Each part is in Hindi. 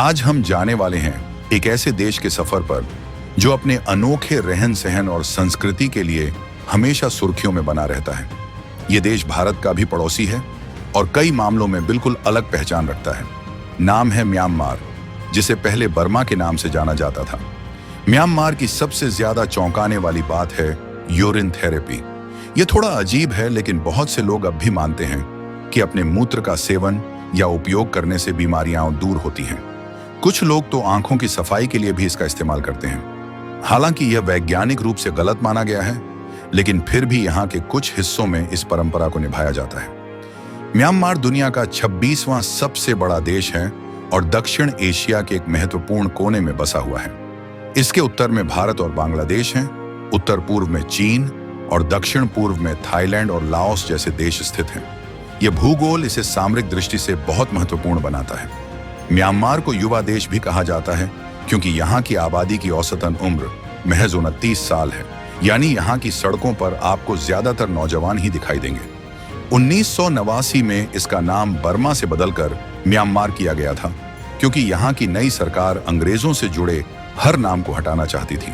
आज हम जाने वाले हैं एक ऐसे देश के सफर पर जो अपने अनोखे रहन सहन और संस्कृति के लिए हमेशा सुर्खियों में बना रहता है। ये देश भारत का भी पड़ोसी है और कई मामलों में बिल्कुल अलग पहचान रखता है। नाम है म्यांमार, जिसे पहले बर्मा के नाम से जाना जाता था। म्यांमार की सबसे ज्यादा चौंकाने वाली बात है यूरिन थेरेपी। ये थोड़ा अजीब है, लेकिन बहुत से लोग अब भी मानते हैं कि अपने मूत्र का सेवन या उपयोग करने से बीमारियां दूर होती हैं। कुछ लोग तो आंखों की सफाई के लिए भी इसका इस्तेमाल करते हैं। हालांकि यह वैज्ञानिक रूप से गलत माना गया है, लेकिन फिर भी यहाँ के कुछ हिस्सों में इस परंपरा को निभाया जाता है। म्यांमार दुनिया का 26वां सबसे बड़ा देश है और दक्षिण एशिया के एक महत्वपूर्ण कोने में बसा हुआ है। इसके उत्तर में भारत और बांग्लादेश हैं, उत्तर पूर्व में चीन और दक्षिण पूर्व में थाईलैंड और लाओस जैसे देश स्थित हैं। यह भूगोल इसे सामरिक दृष्टि से बहुत महत्वपूर्ण बनाता है। म्यांमार को युवा देश भी कहा जाता है क्योंकि यहाँ की आबादी की औसतन उम्र महज 29 साल है, यानी यहाँ की सड़कों पर आपको ज्यादातर नौजवान ही दिखाई देंगे। 1989 में इसका नाम बर्मा से बदलकर म्यांमार किया गया था, क्योंकि यहाँ की नई सरकार अंग्रेजों से जुड़े हर नाम को हटाना चाहती थी।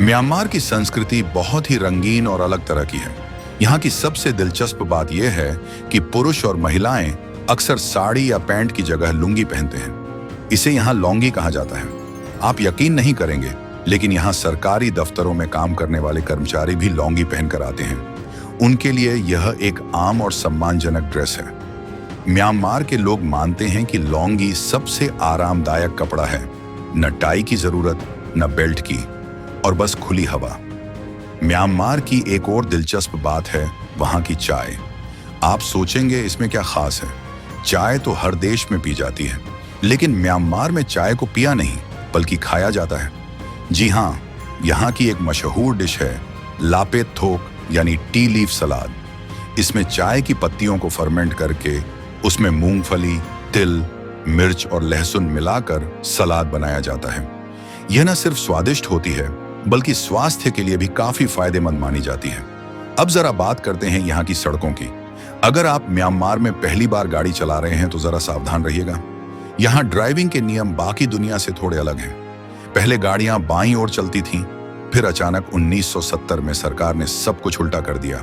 म्यांमार की संस्कृति बहुत ही रंगीन और अलग तरह की है। यहाँ की सबसे दिलचस्प बात यह है कि पुरुष और महिलाएं अक्सर साड़ी या पैंट की जगह लुंगी पहनते हैं। इसे यहाँ लौंगी कहा जाता है। आप यकीन नहीं करेंगे, लेकिन यहाँ सरकारी दफ्तरों में काम करने वाले कर्मचारी भी लौंगी पहनकर आते हैं। उनके लिए यह एक आम और सम्मानजनक ड्रेस है। म्यांमार के लोग मानते हैं कि लौंगी सबसे आरामदायक कपड़ा है। न टाई की जरूरत, न बेल्ट की, और बस खुली हवा। म्यांमार की एक और दिलचस्प बात है वहाँ की चाय। आप सोचेंगे इसमें क्या खास है? चाय तो हर देश में पी जाती है, लेकिन म्यांमार में चाय को पिया नहीं बल्कि खाया जाता है। जी हाँ, यहाँ की एक मशहूर डिश है लापेत थोक, यानी टी लीफ सलाद। इसमें चाय की पत्तियों को फर्मेंट करके उसमें मूंगफली, तिल, मिर्च और लहसुन मिलाकर सलाद बनाया जाता है। यह न सिर्फ स्वादिष्ट होती है, बल्कि स्वास्थ्य के लिए भी काफी फायदेमंद मानी जाती है। अब जरा बात करते हैं यहाँ की सड़कों की। अगर आप म्यांमार में पहली बार गाड़ी चला रहे हैं तो जरा सावधान रहिएगा। यहाँ ड्राइविंग के नियम बाकी दुनिया से थोड़े अलग हैं। पहले गाड़ियां बाईं ओर चलती थीं, फिर अचानक 1970 में सरकार ने सब कुछ उल्टा कर दिया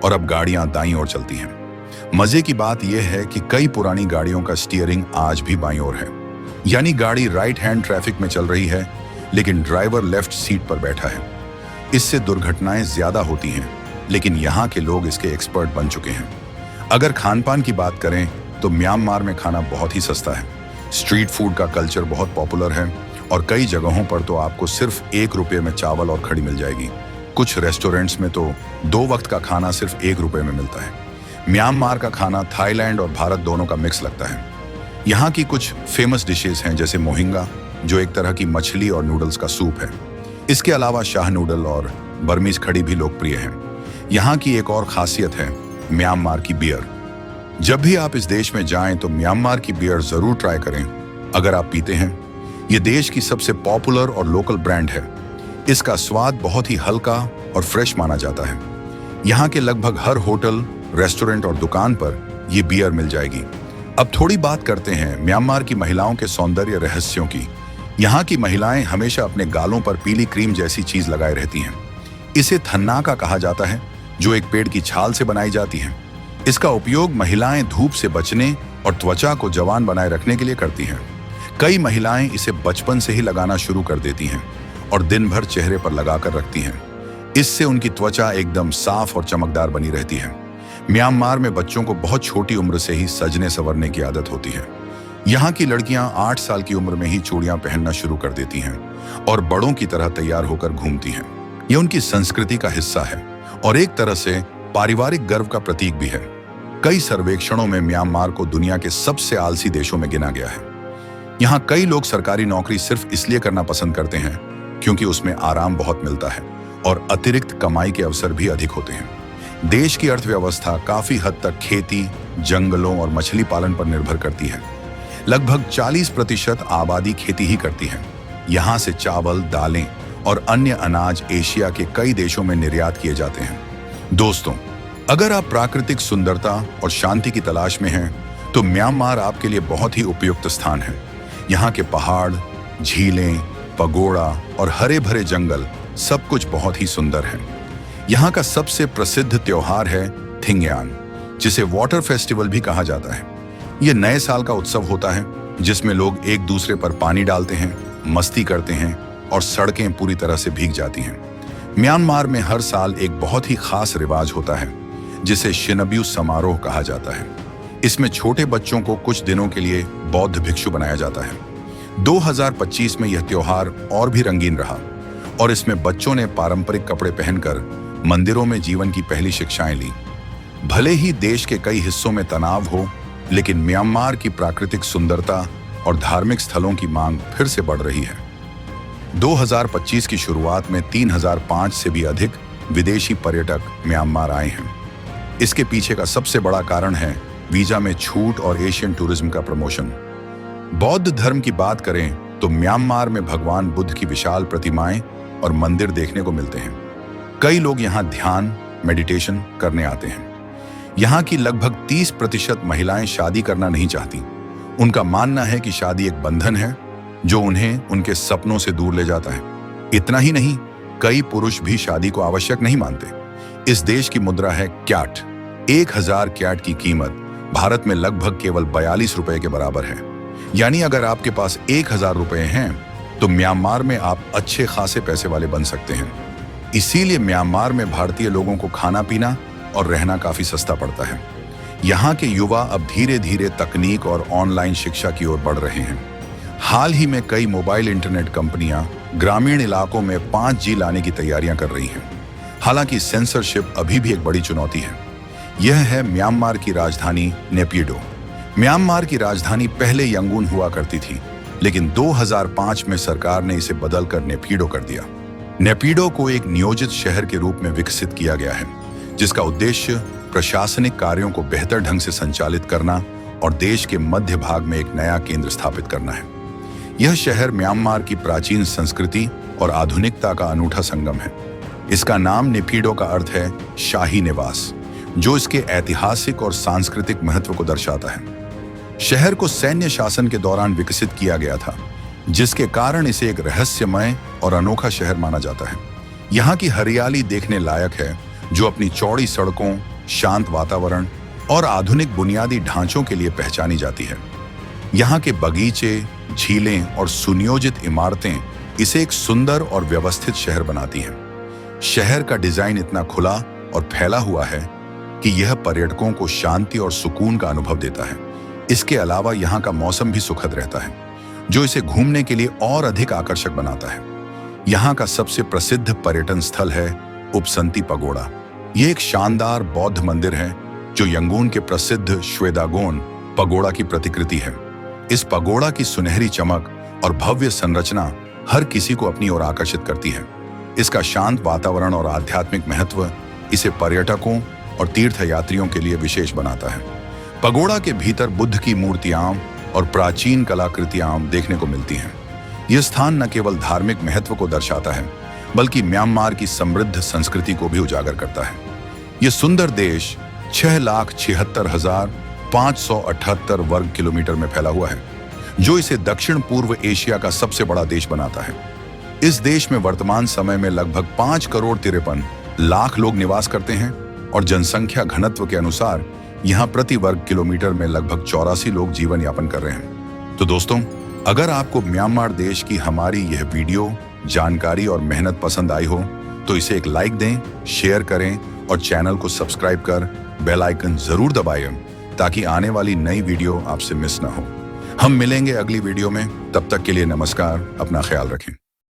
और अब गाड़ियां दाईं ओर चलती हैं। मजे की बात यह है कि कई पुरानी गाड़ियों का स्टीयरिंग आज भी बाईं ओर है, यानी गाड़ी राइट हैंड ट्रैफिक में चल रही है, लेकिन ड्राइवर लेफ्ट सीट पर बैठा है। इससे दुर्घटनाएं ज्यादा होती हैं, लेकिन यहाँ के लोग इसके एक्सपर्ट बन चुके हैं। अगर खान पान की बात करें तो म्यांमार में खाना बहुत ही सस्ता है। स्ट्रीट फूड का कल्चर बहुत पॉपुलर है और कई जगहों पर तो आपको सिर्फ 1 रुपये में चावल और खड़ी मिल जाएगी। कुछ रेस्टोरेंट्स में तो 2 वक्त का खाना सिर्फ 1 रुपये में मिलता है। म्यांमार का खाना थाईलैंड और भारत दोनों का मिक्स लगता है। यहाँ की कुछ फेमस डिशेज हैं, जैसे मोहिंगा, जो एक तरह की मछली और नूडल्स का सूप है। इसके अलावा शाह नूडल और बर्मीज खड़ी भी लोकप्रिय है। यहाँ की एक और खासियत है म्यांमार की बियर। जब भी आप इस देश में जाएं तो म्यांमार की बियर जरूर ट्राई करें, अगर आप पीते हैं। ये देश की सबसे पॉपुलर और लोकल ब्रांड है। इसका स्वाद बहुत ही हल्का और फ्रेश माना जाता है। यहाँ के लगभग हर होटल, रेस्टोरेंट और दुकान पर यह बियर मिल जाएगी। अब थोड़ी बात करते हैं म्यांमार की महिलाओं के सौंदर्य रहस्यों की। यहाँ की महिलाएं हमेशा अपने गालों पर पीली क्रीम जैसी चीज लगाए रहती हैं। इसे थन्नाका कहा जाता है, जो एक पेड़ की छाल से बनाई जाती है। इसका उपयोग महिलाएं धूप से बचने और त्वचा को जवान बनाए रखने के लिए करती हैं। कई महिलाएं इसे बचपन से ही लगाना शुरू कर देती हैं और दिन भर चेहरे पर लगाकर रखती हैं। इससे उनकी त्वचा एकदम साफ और चमकदार बनी रहती है। म्यांमार में बच्चों को बहुत छोटी उम्र से ही सजने संवरने की आदत होती है। यहाँ की लड़कियां 8 साल की उम्र में ही चूड़ियां पहनना शुरू कर देती हैं और बड़ों की तरह तैयार होकर घूमती हैं। यह उनकी संस्कृति का हिस्सा है और एक तरह से पारिवारिक गर्व का प्रतीक भी है। कई सर्वेक्षणों में म्यांमार को दुनिया के सबसे आलसी देशों में गिना गया है। यहाँ कई लोग सरकारी नौकरी सिर्फ इसलिए करना पसंद करते हैं क्योंकि उसमें आराम बहुत मिलता है और अतिरिक्त कमाई के अवसर भी अधिक होते हैं। देश की अर्थव्यवस्था काफी हद तक खेती, जंगलों और मछली पालन पर निर्भर करती है। लगभग 40% आबादी खेती ही करती है। यहाँ से चावल, दालें और अन्य अनाज एशिया के कई देशों में निर्यात किए जाते हैं। दोस्तों, अगर आप प्राकृतिक सुंदरता और शांति की तलाश में हैं, तो म्यांमार आपके लिए बहुत ही उपयुक्त स्थान है। यहाँ के पहाड़, झीलें, पगोड़ा और हरे भरे जंगल सब कुछ बहुत ही सुंदर है। यहाँ का सबसे प्रसिद्ध त्योहार है थिंगयान, जिसे वाटर फेस्टिवल भी कहा जाता है। ये नए साल का उत्सव होता है जिसमें लोग एक दूसरे पर पानी डालते हैं, मस्ती करते हैं और सड़कें पूरी तरह से भीग जाती हैं। म्यांमार में हर साल एक बहुत ही खास रिवाज होता है जिसे शिनब्यू समारोह कहा जाता है। इसमें छोटे बच्चों को कुछ दिनों के लिए बौद्ध भिक्षु बनाया जाता है। 2025 में यह त्योहार और भी रंगीन रहा और इसमें बच्चों ने पारंपरिक कपड़े पहनकर मंदिरों में जीवन की पहली शिक्षाएं ली। भले ही देश के कई हिस्सों में तनाव हो, लेकिन म्यांमार की प्राकृतिक सुंदरता और धार्मिक स्थलों की मांग फिर से बढ़ रही है। 2025 की शुरुआत में 3005 से भी अधिक विदेशी पर्यटक म्यांमार आए हैं। इसके पीछे का सबसे बड़ा कारण है वीजा में छूट और एशियन टूरिज्म का प्रमोशन। बौद्ध धर्म की बात करें तो म्यांमार में भगवान बुद्ध की विशाल प्रतिमाएं और मंदिर देखने को मिलते हैं। कई लोग यहाँ ध्यान, मेडिटेशन करने आते हैं। यहाँ की लगभग 30% महिलाएं शादी करना नहीं चाहती। उनका मानना है कि शादी एक बंधन है जो उन्हें उनके सपनों से दूर ले जाता है। इतना ही नहीं, कई पुरुष भी शादी को आवश्यक नहीं मानते। इस देश की मुद्रा है क्याट। 1000 क्याट की कीमत भारत में लगभग केवल 42 रुपए के बराबर है। यानी अगर आपके पास 1000 रुपए हैं तो म्यांमार में आप अच्छे खासे पैसे वाले बन सकते हैं। इसीलिए म्यांमार में भारतीय लोगों को खाना पीना और रहना काफी सस्ता पड़ता है। यहाँ के युवा अब धीरे धीरे तकनीक और ऑनलाइन शिक्षा की ओर बढ़ रहे हैं। हाल ही में कई मोबाइल इंटरनेट कंपनियां ग्रामीण इलाकों में 5G लाने की तैयारियां कर रही हैं। हालांकि सेंसरशिप अभी भी एक बड़ी चुनौती है। यह है म्यांमार की राजधानी नेपिडो। म्यांमार की राजधानी पहले यंगून हुआ करती थी, लेकिन 2005 में सरकार ने इसे बदलकर नेपिडो कर दिया। नेपिडो को एक नियोजित शहर के रूप में विकसित किया गया है, जिसका उद्देश्य प्रशासनिक कार्यों को बेहतर ढंग से संचालित करना और देश के मध्य भाग में एक नया केंद्र स्थापित करना है। यह शहर म्यांमार की प्राचीन संस्कृति और आधुनिकता का अनूठा संगम है। इसका नाम नेपिडो का अर्थ है शाही निवास, जो इसके ऐतिहासिक और सांस्कृतिक महत्व को दर्शाता है। शहर को सैन्य शासन के दौरान विकसित किया गया था, जिसके कारण इसे एक रहस्यमय और अनोखा शहर माना जाता है। यहाँ की हरियाली देखने लायक है, जो अपनी चौड़ी सड़कों, शांत वातावरण और आधुनिक बुनियादी ढांचों के लिए पहचानी जाती है। यहाँ के बगीचे, झीलें और सुनियोजित इमारतें इसे एक सुंदर और व्यवस्थित शहर बनाती हैं। शहर का डिजाइन इतना खुला और फैला हुआ है कि यह पर्यटकों को शांति और सुकून का अनुभव देता है। इसके अलावा यहाँ का मौसम भी सुखद रहता है, जो इसे घूमने के लिए और अधिक आकर्षक बनाता है। यहाँ का सबसे प्रसिद्ध पर्यटन स्थल है उपसंती पगोड़ा। ये एक शानदार बौद्ध मंदिर है जो यंगून के प्रसिद्ध श्वेदागोन पगोड़ा की प्रतिकृति है। इस पगोड़ा की सुनहरी चमक और भव्य संरचना हर किसी को अपनी ओर आकर्षित करती है। इसका शांत वातावरण और आध्यात्मिक महत्व इसे पर्यटकों और तीर्थयात्रियों के लिए विशेष बनाता है। पगोड़ा के भीतर बुद्ध की मूर्तियां और प्राचीन कलाकृतियां देखने को मिलती हैं। यह स्थान न केवल धार्मिक महत्व को दर्शाता है, बल्कि म्यांमार की समृद्ध संस्कृति को भी उजागर करता है। यह सुंदर देश 6,76,578 वर्ग किलोमीटर में फैला हुआ है, जो इसे दक्षिण पूर्व एशिया का सबसे बड़ा देश बनाता है। इस देश में वर्तमान समय में लगभग 5,53,00,000 लोग निवास करते हैं और जनसंख्या घनत्व के अनुसार यहाँ प्रति वर्ग किलोमीटर में लगभग 84 लोग जीवन यापन कर रहे हैं। तो दोस्तों, अगर आपको म्यांमार देश की हमारी यह वीडियो, जानकारी और मेहनत पसंद आई हो तो इसे एक लाइक दें, शेयर करें और चैनल को सब्सक्राइब कर बेल आइकन जरूर दबाइए, ताकि आने वाली नई वीडियो आपसे मिस ना हो। हम मिलेंगे अगली वीडियो में। तब तक के लिए नमस्कार, अपना ख्याल रखें।